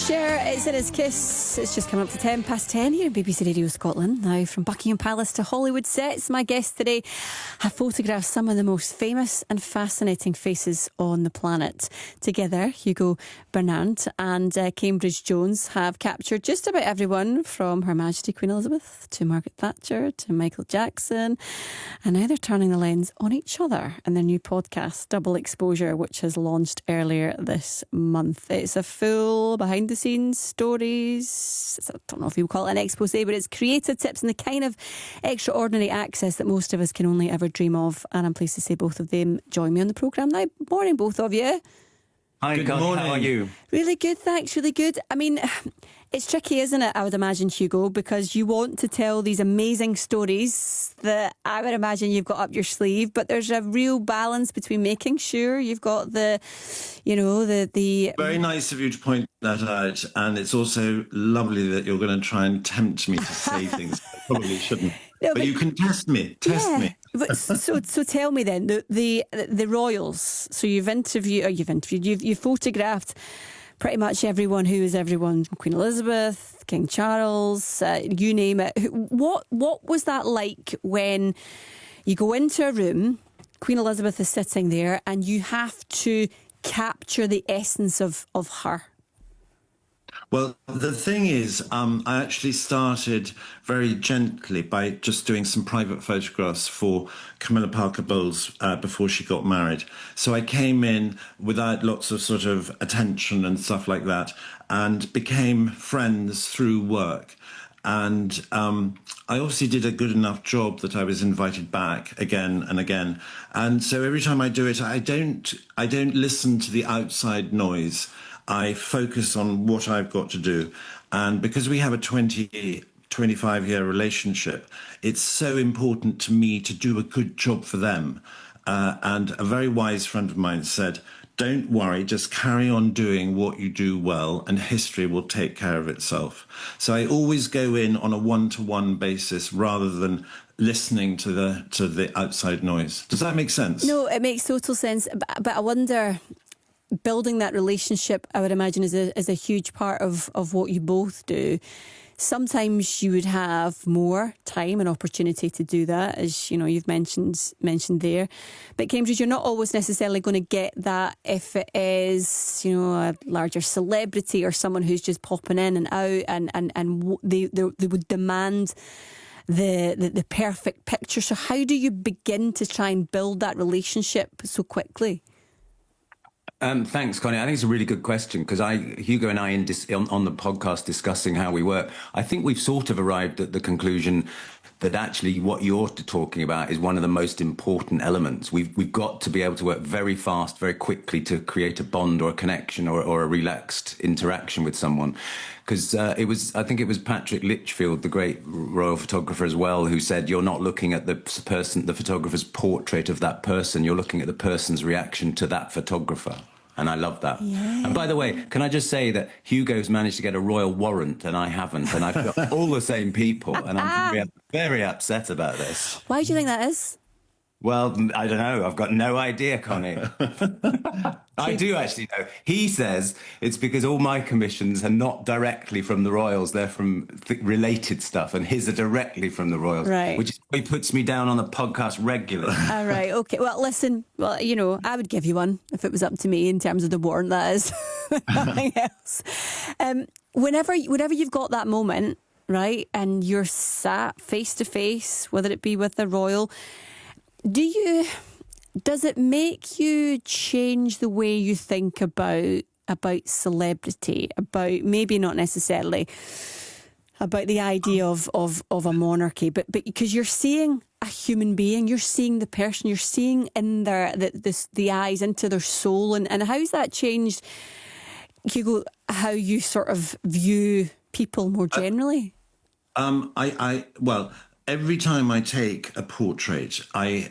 Cher, it's in his kiss. It's just come up to 10 past 10 here in BBC Radio Scotland. Now from Buckingham Palace to Hollywood sets, my guests today have photographed some of the most famous and fascinating faces on the planet. Together, Hugo Jones and Cambridge Jones have captured just about everyone from Her Majesty Queen Elizabeth to Margaret Thatcher to Michael Jackson. And now they're turning the lens on each other in their new podcast, Double Exposure, which has launched earlier this month. It's a full behind-the-scenes stories. I don't know if you would call it an expose, but it's creative tips and the kind of extraordinary access that most of us can only ever dream of. And I'm pleased to say both of them join me on the programme now. Morning, both of you. Hi, good morning. How are you? Really good, thanks. Really good. I mean, it's tricky, isn't it, I would imagine, Hugo, because you want to tell these amazing stories that I would imagine you've got up your sleeve, but there's a real balance between making sure you've got the. Very nice of you to point that out, and it's also lovely that you're going to try and tempt me to say things I probably shouldn't. No, but you can test me. But so tell me then, the royals. So you've photographed pretty much everyone who is everyone. Queen Elizabeth, King Charles, you name it. What was that like when you go into a room, Queen Elizabeth is sitting there, and you have to capture the essence of her? Well, the thing is, I actually started very gently by just doing some private photographs for Camilla Parker Bowles before she got married. So I came in without lots of sort of attention and stuff like that, and became friends through work. And I obviously did a good enough job that I was invited back again and again. And so every time I do it, I don't listen to the outside noise. I focus on what I've got to do. And because we have a 25-year relationship, it's so important to me to do a good job for them. And a very wise friend of mine said, don't worry, just carry on doing what you do well, and history will take care of itself. So I always go in on a one-to-one basis rather than listening to the outside noise. Does that make sense? No, it makes total sense. But I wonder, building that relationship, I would imagine, is a huge part of what you both do. Sometimes you would have more time and opportunity to do that, as you know, you've mentioned there. But Cambridge, you're not always necessarily going to get that if it is, you know, a larger celebrity or someone who's just popping in and out, and they would demand the perfect picture. So how do you begin to try and build that relationship so quickly? Thanks, Connie. I think it's a really good question, because Hugo and I, on the podcast discussing how we work, I think we've sort of arrived at the conclusion that actually what you're talking about is one of the most important elements. We've got to be able to work very fast, very quickly to create a bond or a connection or a relaxed interaction with someone. Because I think it was Patrick Litchfield, the great royal photographer as well, who said, you're not looking at the photographer's portrait of that person, you're looking at the person's reaction to that photographer. And I love that. Yeah. And by the way, can I just say that Hugo's managed to get a royal warrant and I haven't, and I've got all the same people, and I'm very, very upset about this. Why do you think that is? Well, I don't know. I've got no idea, Connie. I do actually know. He says it's because all my commissions are not directly from the royals. They're from related stuff, and his are directly from the royals. Right. Which is why he puts me down on the podcast regularly. All right. Okay. Well, listen. Well, you know, I would give you one if it was up to me in terms of the warrant, that is. Nothing else. Whenever you've got that moment, right, and you're sat face to face, whether it be with a royal, does it make you change the way you think about celebrity, about maybe not necessarily about the idea of a monarchy, but because you're seeing a human being, you're seeing the person, you're seeing in the eyes into their soul, and how's that changed, Hugo, how you sort of view people more generally? Well, every time I take a portrait, I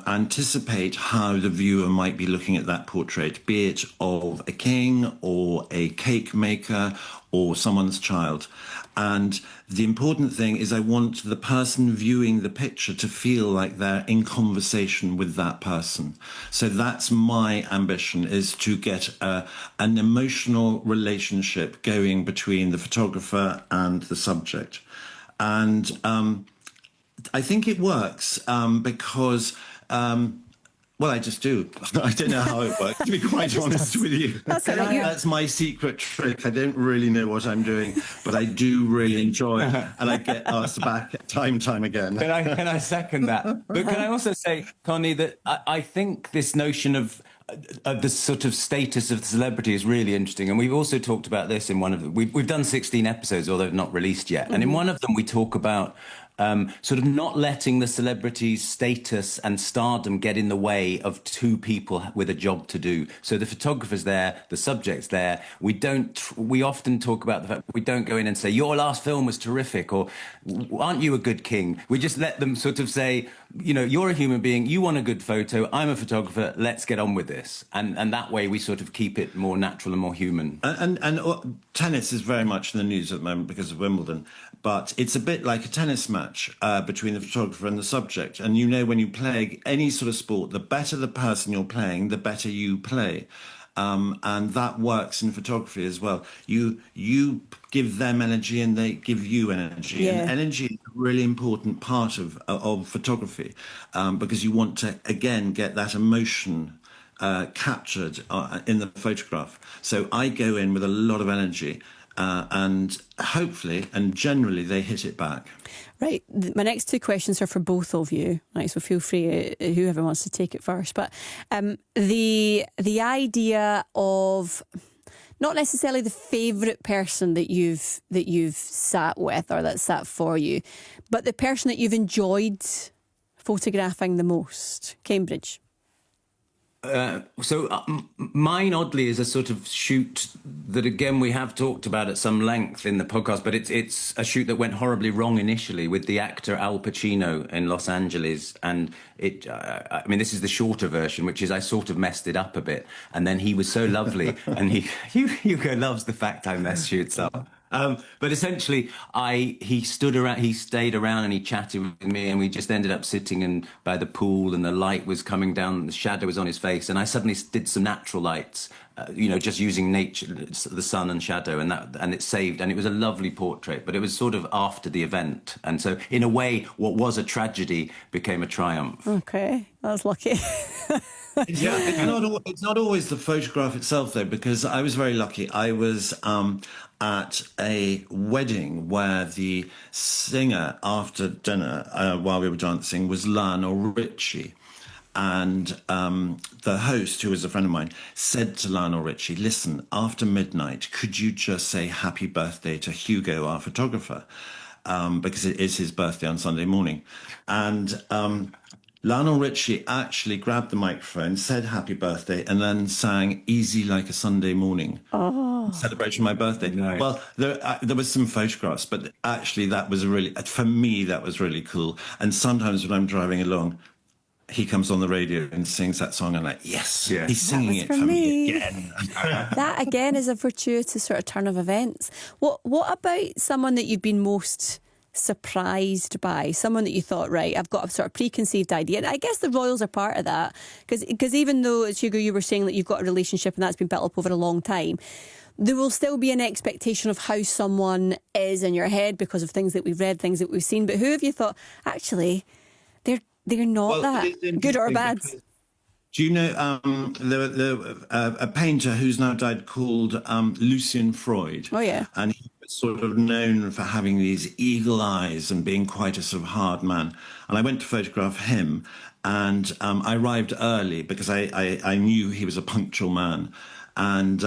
anticipate how the viewer might be looking at that portrait, be it of a king or a cake maker or someone's child. And the important thing is I want the person viewing the picture to feel like they're in conversation with that person. So that's my ambition, is to get an emotional relationship going between the photographer and the subject. And I think it works because, well, I just do. I don't know how it works, to be quite honest with you. That's my secret trick. I don't really know what I'm doing, but I do really enjoy it, and I get asked back time again. Can I second that? But can I also say, Connie, that I think this notion of the sort of status of the celebrity is really interesting, and we've also talked about this in one of the, we've done 16 episodes, although not released yet, and in one of them we talk about sort of not letting the celebrity's status and stardom get in the way of two people with a job to do. So the photographer's there, the subject's there. We often talk about the fact we don't go in and say, your last film was terrific, or aren't you a good king? We just let them sort of say, you know, you're a human being, you want a good photo, I'm a photographer, let's get on with this. And that way we sort of keep it more natural and more human. And tennis is very much in the news at the moment because of Wimbledon, but it's a bit like a tennis match between the photographer and the subject. And you know, when you play any sort of sport, the better the person you're playing, the better you play. And that works in photography as well. You give them energy and they give you energy. Yeah. And energy is a really important part of photography because you want to, again, get that emotion captured in the photograph. So I go in with a lot of energy and hopefully and generally they hit it back. Right. My next two questions are for both of you. Right, so feel free, whoever wants to take it first. But the idea of not necessarily the favourite person that you've sat with or that sat for you, but the person that you've enjoyed photographing the most. Cambridge. Mine, oddly, is a sort of shoot that, again, we have talked about at some length in the podcast, but it's a shoot that went horribly wrong initially with the actor Al Pacino in Los Angeles. And I mean, this is the shorter version, which is I sort of messed it up a bit. And then he was so lovely. And Hugo loves the fact I mess shoots up. But essentially, he stayed around and he chatted with me, and we just ended up sitting by the pool, and the light was coming down, the shadow was on his face, and I suddenly did some natural lights, just using nature, the sun and shadow, and it saved, and it was a lovely portrait, but it was sort of after the event, and so in a way, what was a tragedy became a triumph. Okay, that was lucky. Yeah, it's not always the photograph itself, though, because I was very lucky. I was at a wedding where the singer after dinner, while we were dancing, was Lionel Richie. And the host, who was a friend of mine, said to Lionel Richie, listen, after midnight, could you just say happy birthday to Hugo, our photographer? Because it is his birthday on Sunday morning. And Lionel Richie actually grabbed the microphone, said happy birthday, and then sang Easy Like a Sunday Morning. Oh. Celebration of my birthday. Nice. Well, there was some photographs, but actually for me, that was really cool. And sometimes when I'm driving along, he comes on the radio and sings that song, and I'm like, yes, yeah. He's singing it for me again. That, again, is a fortuitous sort of turn of events. What about someone that you've been most surprised by, someone that you thought, right, I've got a sort of preconceived idea? And I guess the royals are part of that, because even though, as Hugo, you were saying that you've got a relationship and that's been built up over a long time, there will still be an expectation of how someone is in your head because of things that we've read, things that we've seen. But who have you thought, actually, they're not that good or bad? Do you know a painter who's now died called Lucian Freud? Oh, yeah. And he was sort of known for having these eagle eyes and being quite a sort of hard man. And I went to photograph him, and I arrived early because I knew he was a punctual man. And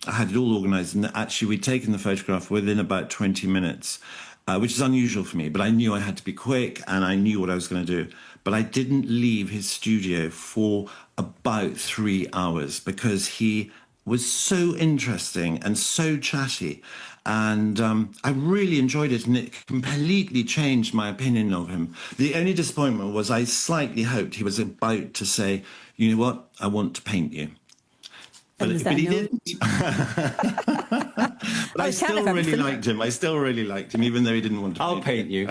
I had it all organised. And actually, we'd taken the photograph within about 20 minutes, which is unusual for me. But I knew I had to be quick, and I knew what I was going to do. But I didn't leave his studio for about 3 hours because he was so interesting and so chatty. And I really enjoyed it, and it completely changed my opinion of him. The only disappointment was I slightly hoped he was about to say, you know what, I want to paint you. But he didn't. But I still really liked him. I still really liked him, even though he didn't want to paint you.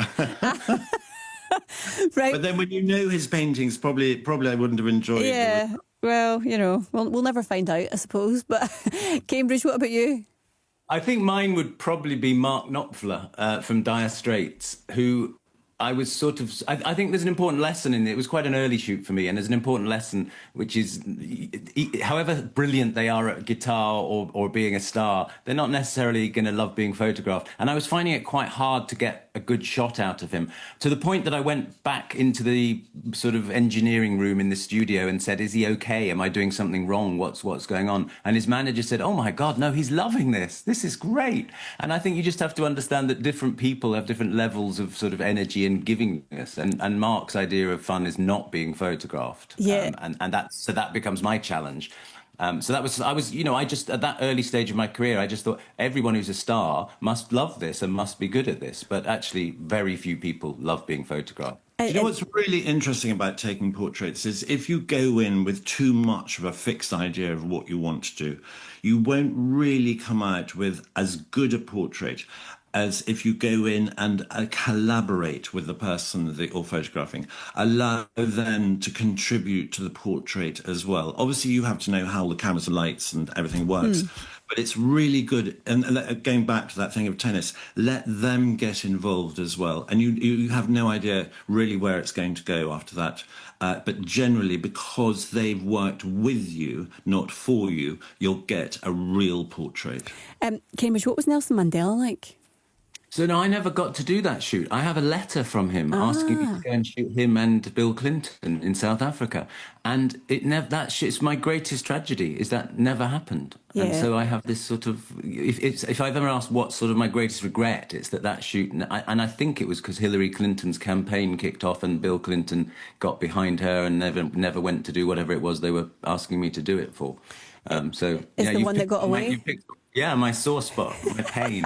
Right. But then when you know his paintings, probably I wouldn't have enjoyed it. Yeah, well, we'll never find out, I suppose. But Cambridge, what about you? I think mine would probably be Mark Knopfler from Dire Straits, who I was sort of... I think there's an important lesson in it. It was quite an early shoot for me, and there's an important lesson, which is, however brilliant they are at guitar or being a star, they're not necessarily going to love being photographed. And I was finding it quite hard to get a good shot out of him, to the point that I went back into the sort of engineering room in the studio and said, is he okay? Am I doing something wrong? What's going on? And his manager said, oh my God, no, he's loving this. This is great. And I think you just have to understand that different people have different levels of sort of energy and givingness. And Mark's idea of fun is not being photographed. Yeah. So that becomes my challenge. So I was, I just, at that early stage of my career, I just thought everyone who's a star must love this and must be good at this. But actually, very few people love being photographed. You know what's really interesting about taking portraits is if you go in with too much of a fixed idea of what you want to do, you won't really come out with as good a portrait as if you go in and collaborate with the person that you're photographing, allow them to contribute to the portrait as well. Obviously, you have to know how the cameras and lights and everything works, but it's really good. And going back to that thing of tennis, let them get involved as well. And you have no idea really where it's going to go after that. But generally, because they've worked with you, not for you, you'll get a real portrait. Cambridge, what was Nelson Mandela like? So no, I never got to do that shoot. I have a letter from him asking me to go and shoot him and Bill Clinton in South Africa, and it never. It's my greatest tragedy is that never happened. Yeah. And so I have this sort of. If I've ever asked what's sort of my greatest regret, it's that shoot, and I think it was because Hillary Clinton's campaign kicked off and Bill Clinton got behind her and never went to do whatever it was they were asking me to do it for. So it's the one that got away. Yeah, my sore spot, my pain.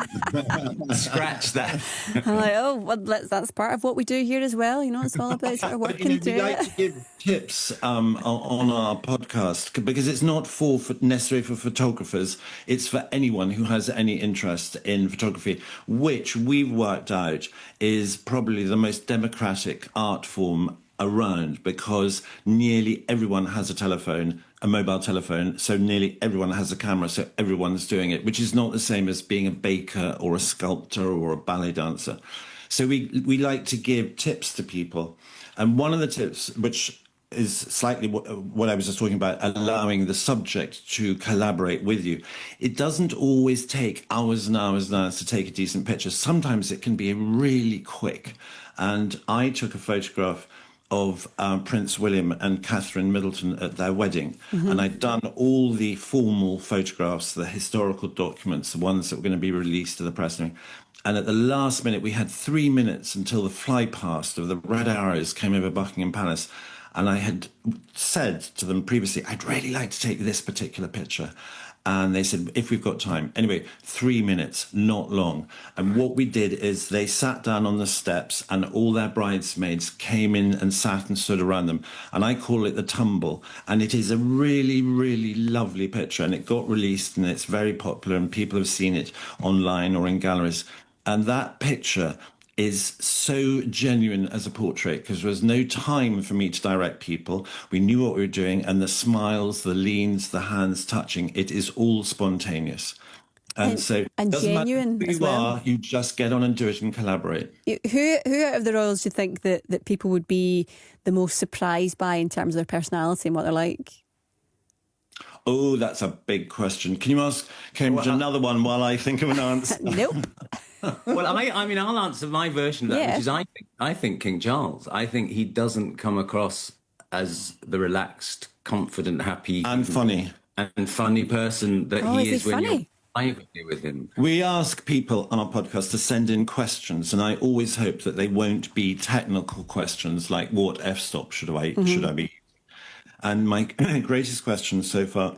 Scratch that. I'm like, well, that's part of what we do here as well. It's all about sort of working through we like to give tips on our podcast because it's not necessarily for photographers. It's for anyone who has any interest in photography, which we've worked out is probably the most democratic art form around because nearly everyone has a mobile telephone, so nearly everyone has a camera, so everyone's doing it, which is not the same as being a baker or a sculptor or a ballet dancer. So we like to give tips to people. And one of the tips, which is slightly what I was just talking about, allowing the subject to collaborate with you. It doesn't always take hours and hours and hours to take a decent picture. Sometimes it can be really quick. And I took a photograph of Prince William and Catherine Middleton at their wedding. And I'd done all the formal photographs, the historical documents, the ones that were going to be released to the press. And at the last minute, we had 3 minutes until the fly past of the Red Arrows came over Buckingham Palace. And I had said to them previously, I'd really like to take this particular picture. And they said, if we've got time. Anyway, 3 minutes, not long. And what we did is they sat down on the steps and all their bridesmaids came in and sat and stood around them. And I call it the tumble. And it is a really, really lovely picture. And it got released and it's very popular and people have seen it online or in galleries. And that picture is so genuine as a portrait because there was no time for me to direct people. We knew what we were doing, and the smiles, the leans, the hands touching, it is all spontaneous. And so and genuine who as well. are, you just get on and do it and collaborate. Who out of the royals do you think that people would be the most surprised by in terms of their personality and what they're like? Oh, that's a big question. Can you ask Cambridge another one while I think of an answer? Nope. Well, I mean, I'll answer my version of that, which is I think King Charles. I think he doesn't come across as the relaxed, confident, happy, and funny person that he is when you're privately with him. We ask people on our podcast to send in questions, and I always hope that they won't be technical questions like what f-stop should I be? And my greatest question so far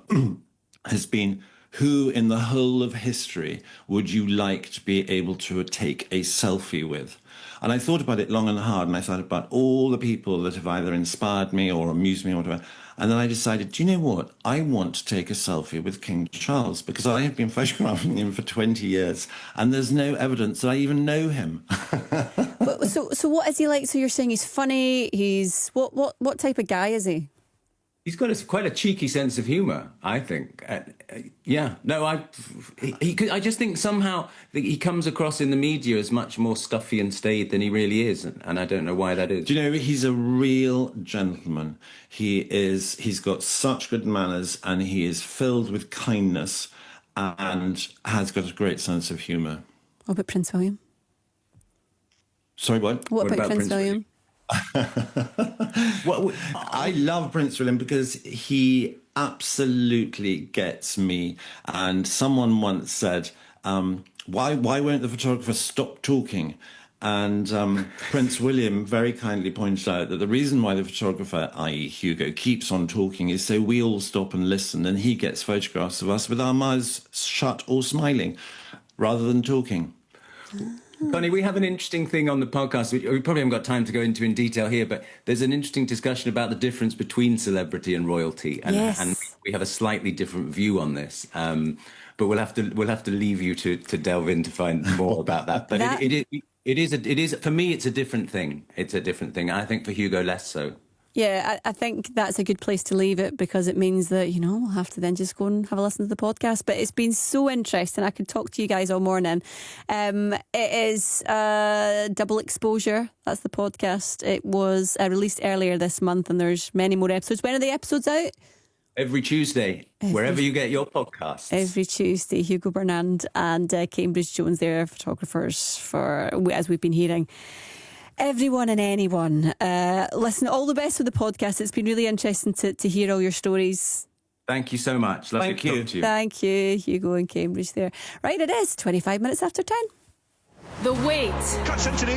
has been, who in the whole of history would you like to be able to take a selfie with? And I thought about it long and hard, and I thought about all the people that have either inspired me or amused me or whatever. And then I decided, do you know what? I want to take a selfie with King Charles, because I have been photographing him for 20 years and there's no evidence that I even know him. So what is he like? So you're saying he's funny, he's... What type of guy is he? He's got quite a cheeky sense of humour, I think. I just think somehow that he comes across in the media as much more stuffy and staid than he really is, and I don't know why that is. Do you know, he's a real gentleman. He's got such good manners, and he is filled with kindness and has got a great sense of humour. What about Prince William? Sorry, what? What about Prince William? Well, I love Prince William because he absolutely gets me. And someone once said, why won't the photographer stop talking? And Prince William very kindly pointed out that the reason why the photographer, i.e. Hugo, keeps on talking is so we all stop and listen, and he gets photographs of us with our mouths shut or smiling rather than talking. Connie, we have an interesting thing on the podcast. We probably haven't got time to go into in detail here, but there's an interesting discussion about the difference between celebrity and royalty, and, yes. and we have a slightly different view on this. But we'll have to leave you to delve in to find more about that. But it is for me. It's a different thing. It's a different thing. I think for Hugo less so. Yeah, I think that's a good place to leave it, because it means that, we'll have to then just go and have a listen to the podcast. But it's been so interesting. I could talk to you guys all morning. It is Double Exposure. That's the podcast. It was released earlier this month, and there's many more episodes. When are the episodes out? Every Tuesday, wherever you get your podcasts. Every Tuesday. Hugo Bernand and Cambridge Jones, they're photographers for, as we've been hearing. Everyone and anyone. Listen, all the best with the podcast. It's been really interesting to hear all your stories. Thank you so much. Lovely to talk to you. Thank you, Hugo in Cambridge there. Right, it is 25 minutes after 10. The Wait. Cuts into the